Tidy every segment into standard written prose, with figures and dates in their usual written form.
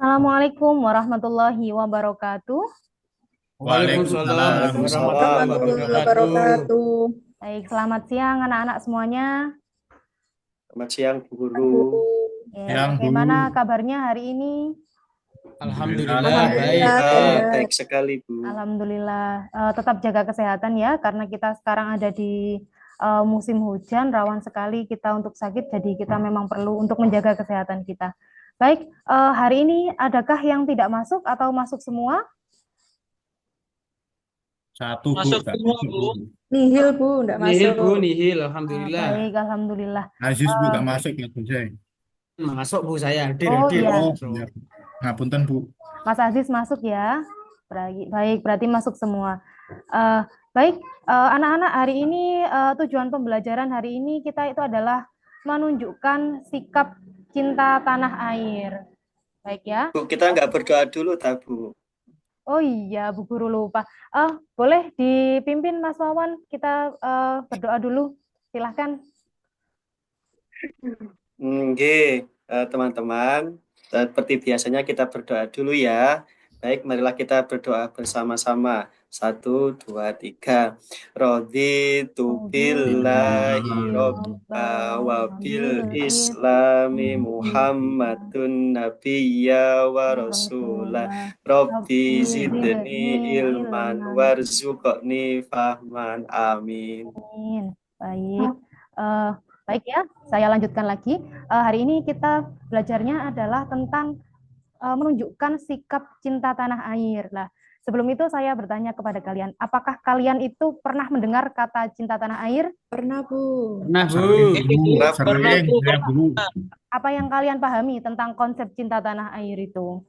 Assalamualaikum warahmatullahi wabarakatuh. Waalaikumsalam Waalaikumsalam warahmatullahi warahmatullahi wabarakatuh. wabarakatuh. Baik, selamat siang anak-anak semuanya. Selamat siang, Bu Guru. Bu, Ya, yang Bu, bagaimana kabarnya hari ini? Alhamdulillah baik, Alhamdulillah, Dek. baik sekali, Bu. Alhamdulillah. Tetap jaga kesehatan ya, karena kita sekarang ada di musim hujan, rawan sekali kita untuk sakit, jadi kita memang perlu untuk menjaga kesehatan kita. Baik, hari ini adakah yang tidak masuk atau masuk semua? Satu Bu, masuk tak semua, masuk Bu. Nihil Bu, enggak Nihil masuk. Bu, nihil, alhamdulillah. Baik, alhamdulillah. Aziz Bu tak masuk ya Bu saya. Masuk Bu saya, hadir, Oh hadir. iya, Oh, ya. Ngapunten Bu. Mas Aziz masuk ya. Baik, berarti masuk semua. Eh, baik, anak-anak, hari ini tujuan pembelajaran hari ini kita itu adalah menunjukkan sikap cinta tanah air. Baik ya. Bu, kita nggak berdoa dulu, tak, Bu? Oh iya, Bu Guru lupa. Boleh dipimpin Mas Wawan, kita berdoa dulu. Silahkan. Nggih, teman-teman. Seperti biasanya kita berdoa dulu ya. Baik, marilah kita berdoa bersama-sama. 1, 2, 3. Raditu billahi robba wa bil islami Muhammadun nabiyya wa rasulah. Rabbi zidni ilman warzuqni fahman. Amin. Amin. Baik. Baik ya, saya lanjutkan lagi. Hari ini kita belajarnya adalah tentang menunjukkan sikap cinta tanah air. Nah, sebelum itu saya bertanya kepada kalian, apakah kalian itu pernah mendengar kata cinta tanah air? Pernah Bu. Nah Bu, Sering, ya Bu. Apa yang kalian pahami tentang konsep cinta tanah air itu?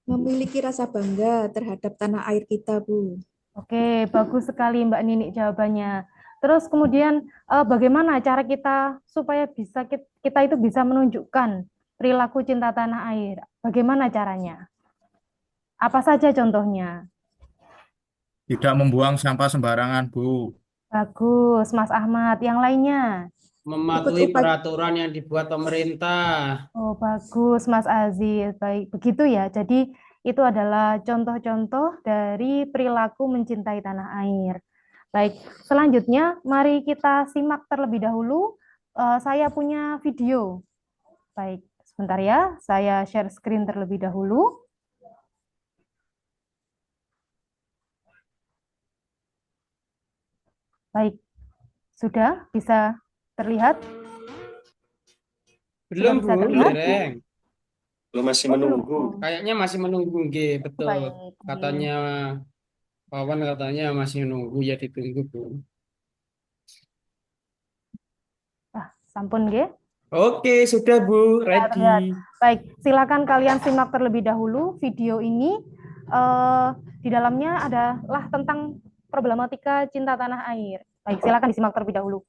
Memiliki rasa bangga terhadap tanah air kita Bu. Oke, bagus sekali Mbak Nini jawabannya. Terus kemudian bagaimana cara kita supaya kita itu bisa menunjukkan perilaku cinta tanah air? Bagaimana caranya? Apa saja contohnya? Tidak membuang sampah sembarangan Bu. Bagus, Mas Ahmad. Yang lainnya? Mematuhi peraturan yang dibuat pemerintah. Oh, bagus, Mas Aziz. Baik, begitu ya. Jadi, itu adalah contoh-contoh dari perilaku mencintai tanah air. Baik, selanjutnya mari kita simak terlebih dahulu. Saya punya video. Baik, sebentar ya. Saya share screen terlebih dahulu. Baik, sudah bisa terlihat? Belum Sudah bisa Bu, terlihat? dereng. Belum, masih Oh, belum. menunggu. Kayaknya masih menunggu, G, betul. Baik, Katanya Wawan katanya masih menunggu, ya ditunggu Bu. Sampun, G. Oke, sudah Bu, Terlihat. ready. Baik, silakan kalian simak terlebih dahulu video ini. Di dalamnya adalah tentang problematika cinta tanah air. Baik, silakan disimak terlebih dahulu.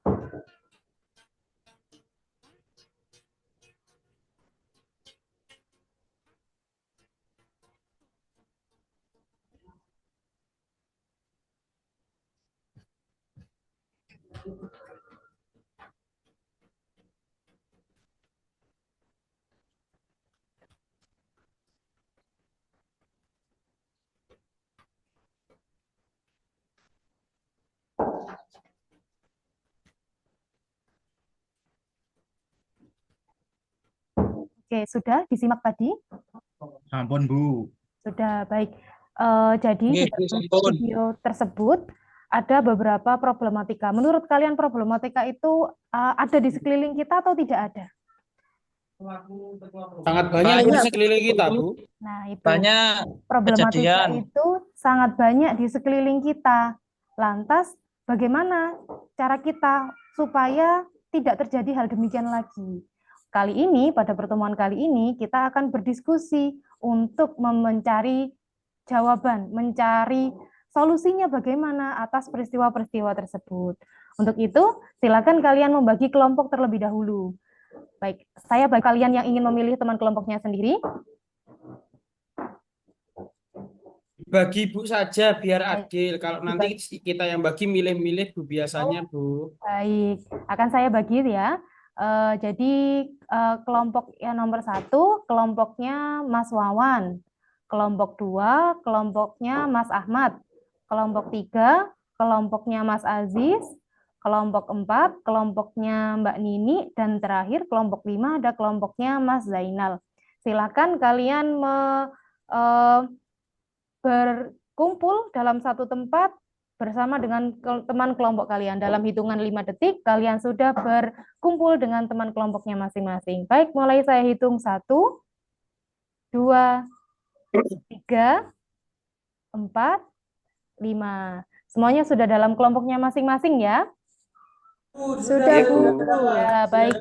Oke, sudah disimak tadi? Ampun Bu. Sudah, baik. Jadi di Bu, dalam sampun. video tersebut ada beberapa problematika. Menurut kalian problematika itu ada di sekeliling kita atau tidak ada? Sangat banyak Bu, di sekeliling kita Bu. Nah, itu Banyak problematika kejadian. itu sangat banyak di sekeliling kita. Lantas, bagaimana cara kita supaya tidak terjadi hal demikian lagi? Kali ini, pada pertemuan kali ini, kita akan berdiskusi untuk mencari jawaban, mencari solusinya bagaimana atas peristiwa-peristiwa tersebut. Untuk itu, silakan kalian membagi kelompok terlebih dahulu. Baik, saya bagi kalian yang ingin memilih teman kelompoknya sendiri. Bagi Bu saja biar adil. Kalau nanti kita yang bagi milih-milih Bu biasanya Bu. Baik, akan saya bagi ya. Jadi kelompok yang nomor 1 kelompoknya Mas Wawan, kelompok 2 kelompoknya Mas Ahmad, kelompok 3 kelompoknya Mas Aziz, kelompok 4 kelompoknya Mbak Nini, dan terakhir kelompok 5 ada kelompoknya Mas Zainal. Silakan kalian berkumpul dalam satu tempat bersama dengan teman kelompok kalian. Dalam hitungan 5 detik, kalian sudah berkumpul dengan teman kelompoknya masing-masing. Baik, mulai saya hitung 1, 2, 3, 4, 5. Semuanya sudah dalam kelompoknya masing-masing ya? Sudah, Ya, Bu. Bu. Ya, baik.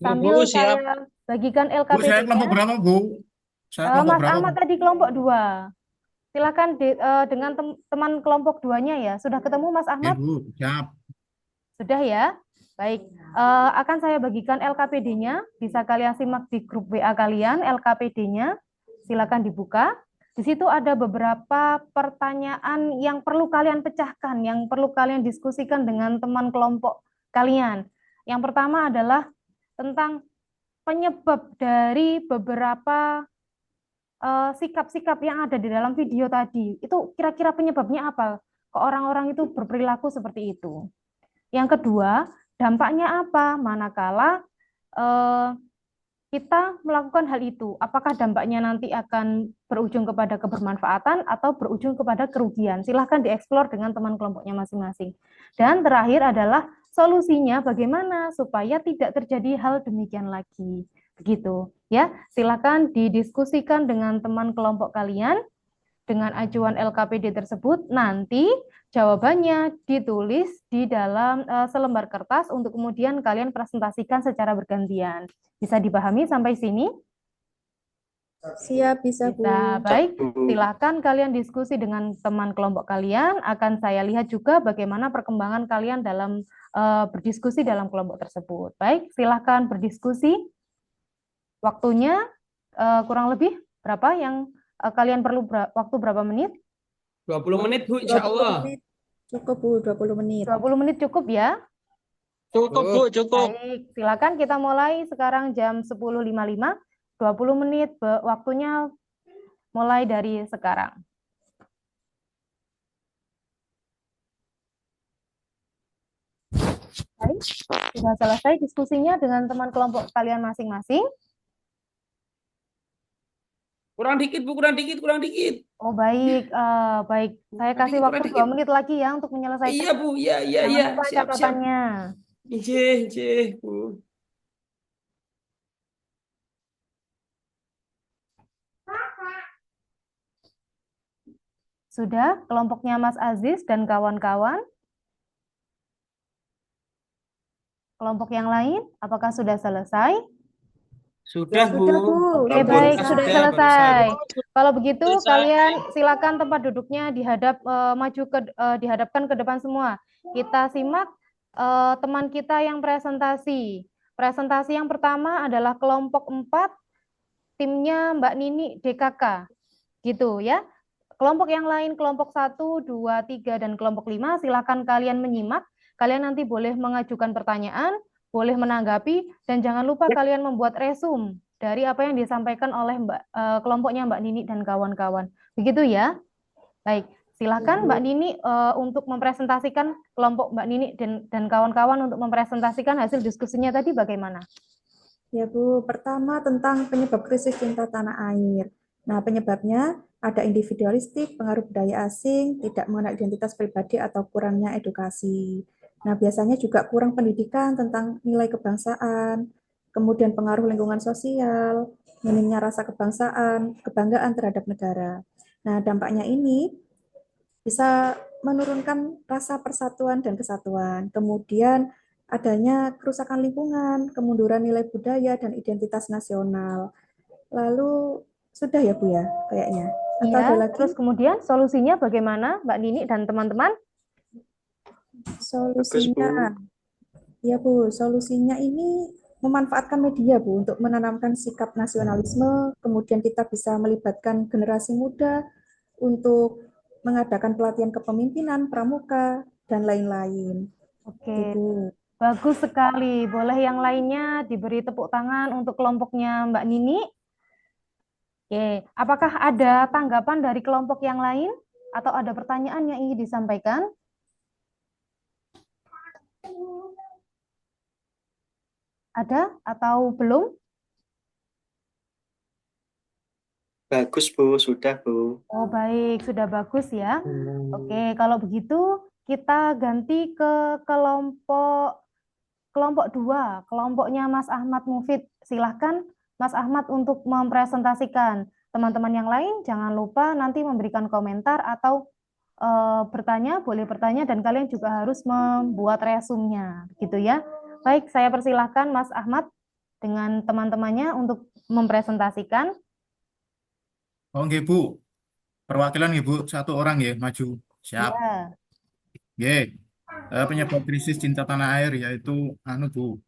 Sambil Bu, siap. saya bagikan Bu, saya kelompok LKPD-nya. berapa, Bu? Saya kelompok Mas berapa, Bu? Ahmad tadi kelompok 2. Silakan dengan teman kelompok 2-nya ya. Sudah ketemu Mas Ya, Ahmad? Bu, siap. Sudah ya? Baik. Akan saya bagikan LKPD-nya. Bisa kalian simak di grup WA kalian, LKPD-nya. Silakan dibuka. Di situ ada beberapa pertanyaan yang perlu kalian pecahkan, yang perlu kalian diskusikan dengan teman kelompok kalian. Yang pertama adalah tentang penyebab dari beberapa sikap-sikap yang ada di dalam video tadi. Itu kira-kira penyebabnya apa? Kok orang-orang itu berperilaku seperti itu? Yang kedua, dampaknya apa? Manakala kita melakukan hal itu, apakah dampaknya nanti akan berujung kepada kebermanfaatan atau berujung kepada kerugian? Silahkan dieksplor dengan teman kelompoknya masing-masing. Dan terakhir adalah solusinya bagaimana supaya tidak terjadi hal demikian lagi. Begitu ya. Silahkan didiskusikan dengan teman kelompok kalian dengan acuan LKPD tersebut. Nanti jawabannya ditulis di dalam selembar kertas untuk kemudian kalian presentasikan secara bergantian. Bisa dipahami sampai sini? Siap, bisa, Bu. Bisa, baik. Silakan kalian diskusi dengan teman kelompok kalian. Akan saya lihat juga bagaimana perkembangan kalian dalam berdiskusi dalam kelompok tersebut. Baik, silakan berdiskusi. Waktunya kurang lebih berapa yang kalian perlu waktu berapa menit? 20 menit, Bu, 20 insya Allah. menit. Cukup, Bu, 20 menit. 20 menit cukup ya? Cukup, Bu, cukup. Baik, silakan kita mulai sekarang jam 10.55. 20 menit waktunya mulai dari sekarang. Baik, sudah selesai diskusinya dengan teman kelompok kalian masing-masing. Kurang dikit, Bu, kurang dikit, kurang dikit. Oh baik, baik. Saya kasih Kurang waktu dikit. 2 menit lagi ya untuk menyelesaikan. Iya, Bu, iya, iya, Jangan iya. lupa Siap, siap. catatannya. Ije, Bu. Sudah, kelompoknya Mas Aziz dan kawan-kawan? Kelompok yang lain, apakah sudah selesai? Sudah, Bu. Sudah, Bu. Oke, baik, sudah Sudah, selesai. Kalau begitu, Selesai. kalian silakan tempat duduknya dihadapkan ke depan semua. Kita simak teman kita yang presentasi. Presentasi yang pertama adalah kelompok 4, timnya Mbak Nini DKK. Gitu ya. Kelompok yang lain, kelompok 1, 2, 3, dan kelompok 5, silakan kalian menyimak. Kalian nanti boleh mengajukan pertanyaan, boleh menanggapi, dan jangan lupa kalian membuat resum dari apa yang disampaikan oleh kelompoknya Mbak Nini dan kawan-kawan. Begitu ya? Baik, silakan Mbak Nini untuk mempresentasikan kelompok Mbak Nini dan kawan-kawan untuk mempresentasikan hasil diskusinya tadi bagaimana? Ya, Bu. Pertama tentang penyebab krisis cinta tanah air. Nah, penyebabnya ada individualistik, pengaruh budaya asing, tidak mengenal identitas pribadi, atau kurangnya edukasi. Nah, biasanya juga kurang pendidikan tentang nilai kebangsaan, kemudian pengaruh lingkungan sosial, minimnya rasa kebangsaan, kebanggaan terhadap negara. Nah, dampaknya ini bisa menurunkan rasa persatuan dan kesatuan. Kemudian adanya kerusakan lingkungan, kemunduran nilai budaya dan identitas nasional. Lalu sudah ya, Bu ya, kayaknya. Atau ada Iya, lagi? terus kemudian solusinya bagaimana Mbak Nini dan teman-teman? Solusinya, ya Bu, solusinya ini memanfaatkan media Bu untuk menanamkan sikap nasionalisme, kemudian kita bisa melibatkan generasi muda untuk mengadakan pelatihan kepemimpinan, pramuka, dan lain-lain. Oke, Bu. Bagus sekali. Boleh yang lainnya diberi tepuk tangan untuk kelompoknya Mbak Nini? Oke, apakah ada tanggapan dari kelompok yang lain atau ada pertanyaan yang ingin disampaikan? Ada atau belum? Bagus, Bu. Sudah, Bu. Oh, baik, sudah bagus ya. Oke, kalau begitu kita ganti ke kelompok 2, kelompoknya Mas Ahmad Mufid. Silahkan Mas Ahmad untuk mempresentasikan. Teman-teman yang lain jangan lupa nanti memberikan komentar atau bertanya, boleh bertanya dan kalian juga harus membuat resumnya, gitu ya. Baik, saya persilahkan Mas Ahmad dengan teman-temannya untuk mempresentasikan. Oke, Bu. Perwakilan ya, Bu. Satu orang ya, maju. Siap. Ya, Oke. Penyebab krisis cinta tanah air yaitu Bu,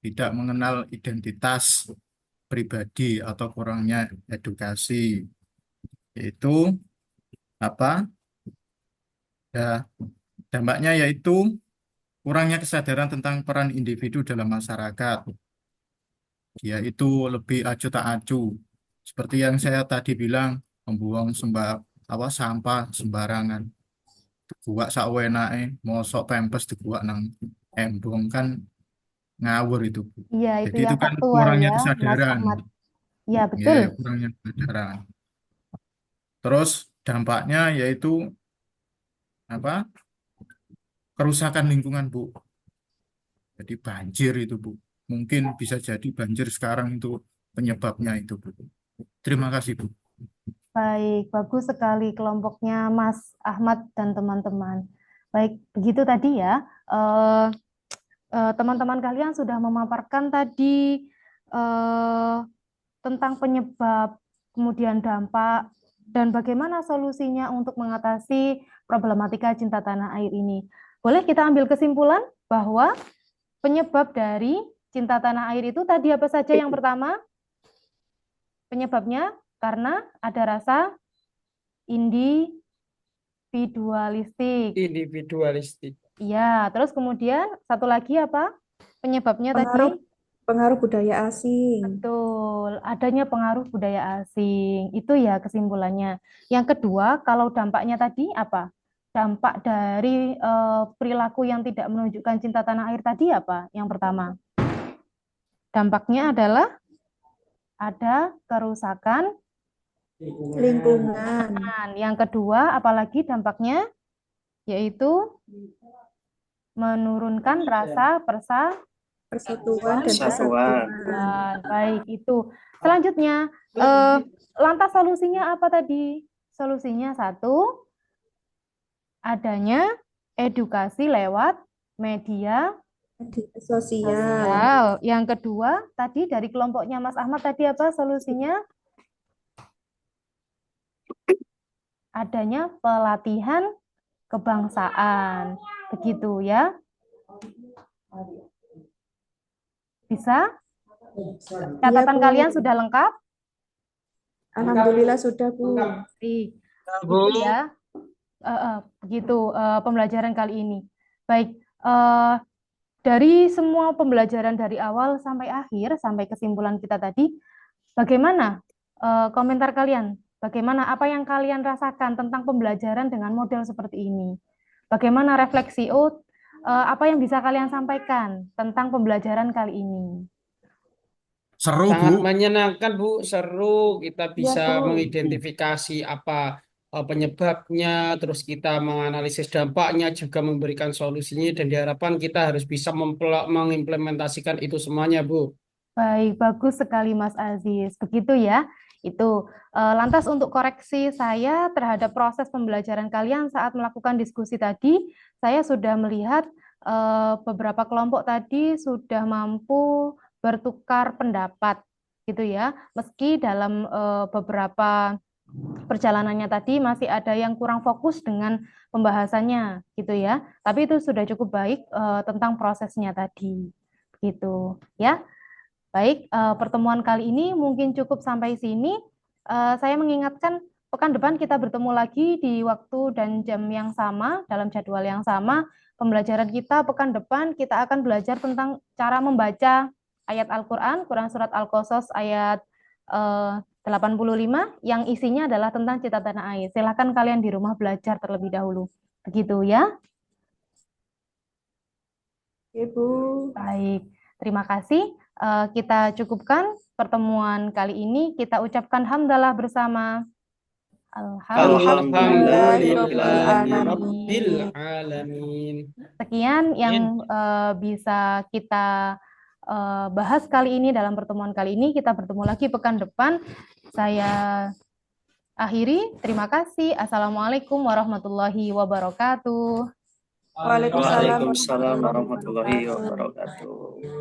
tidak mengenal identitas pribadi atau kurangnya edukasi. Yaitu apa? Ya, dampaknya yaitu kurangnya kesadaran tentang peran individu dalam masyarakat. Yaitu lebih acu tak acu. Seperti yang saya tadi bilang, membuang sampah sembarangan. Dibuat sakwenake, mosok pempes dibuat nang embong kan ngawur itu, Bu. iya itu Jadi itu yang kan faktual kurangnya ya, Mas kesadaran. Ahmad. Ya, Ya, betul. kurangnya kesadaran. Terus dampaknya yaitu apa? Kerusakan lingkungan, Bu. Jadi banjir itu, Bu. Mungkin bisa jadi banjir sekarang itu penyebabnya itu, Bu. Terima kasih, Bu. Baik, bagus sekali kelompoknya Mas Ahmad dan teman-teman. Baik, begitu tadi ya. Teman-teman kalian sudah memaparkan tadi tentang penyebab, kemudian dampak, dan bagaimana solusinya untuk mengatasi problematika cinta tanah air ini. Boleh kita ambil kesimpulan bahwa penyebab dari cinta tanah air itu tadi apa saja? Yang pertama, penyebabnya karena ada rasa individualistik. Individualistik. Iya, terus kemudian satu lagi apa? Penyebabnya Pengaruh tadi? pengaruh budaya asing. Betul, adanya pengaruh budaya asing. Itu ya kesimpulannya. Yang kedua, kalau dampaknya tadi apa? Dampak dari perilaku yang tidak menunjukkan cinta tanah air tadi apa? Yang pertama, dampaknya adalah ada kerusakan. Lingkungan, Yang kedua, apalagi dampaknya? Yaitu menurunkan rasa persatuan dan Persatuan. kesatuan. Baik, itu. Selanjutnya, lantas solusinya apa tadi? Solusinya satu, adanya edukasi lewat media Media sosial, sosial. Yang kedua, tadi dari kelompoknya Mas Ahmad tadi apa solusinya? Adanya pelatihan kebangsaan. Begitu ya. Bisa? Catatan Bu. kalian sudah lengkap? Alhamdulillah sudah, Bu. Baik. Bu. Itu ya. Begitu pembelajaran kali ini. Baik, dari semua pembelajaran dari awal sampai akhir, sampai kesimpulan kita tadi, bagaimana komentar kalian? Bagaimana apa yang kalian rasakan tentang pembelajaran dengan model seperti ini? Bagaimana refleksi apa yang bisa kalian sampaikan tentang pembelajaran kali ini? Seru, Sangat Bu. menyenangkan, Bu. Seru. Kita bisa Bu. mengidentifikasi apa penyebabnya, terus kita menganalisis dampaknya, juga memberikan solusinya, dan diharapkan kita harus bisa mengimplementasikan itu semuanya, Bu. Baik, bagus sekali Mas Aziz. Begitu ya. Itu. Lantas untuk koreksi saya terhadap proses pembelajaran kalian saat melakukan diskusi tadi, saya sudah melihat beberapa kelompok tadi sudah mampu bertukar pendapat, gitu ya. Meski dalam beberapa perjalanannya tadi masih ada yang kurang fokus dengan pembahasannya, gitu ya. Tapi itu sudah cukup baik tentang prosesnya tadi, gitu ya. Baik, pertemuan kali ini mungkin cukup sampai sini. Saya mengingatkan pekan depan kita bertemu lagi di waktu dan jam yang sama, dalam jadwal yang sama. Pembelajaran kita pekan depan kita akan belajar tentang cara membaca ayat Al-Quran, Quran Surat Al-Qasas ayat 85 yang isinya adalah tentang cita tanah air. Silahkan kalian di rumah belajar terlebih dahulu. Begitu ya. Ibu. Baik, terima kasih. Kita cukupkan pertemuan kali ini. Kita ucapkan hamdalah bersama. Alhamdulillahirabbil alamin. Sekian yang bisa kita bahas kali ini dalam pertemuan kali ini. Kita bertemu lagi pekan depan. Saya akhiri. Terima kasih. Assalamualaikum warahmatullahi wabarakatuh. Waalaikumsalam Waalaikumsalam warahmatullahi wabarakatuh.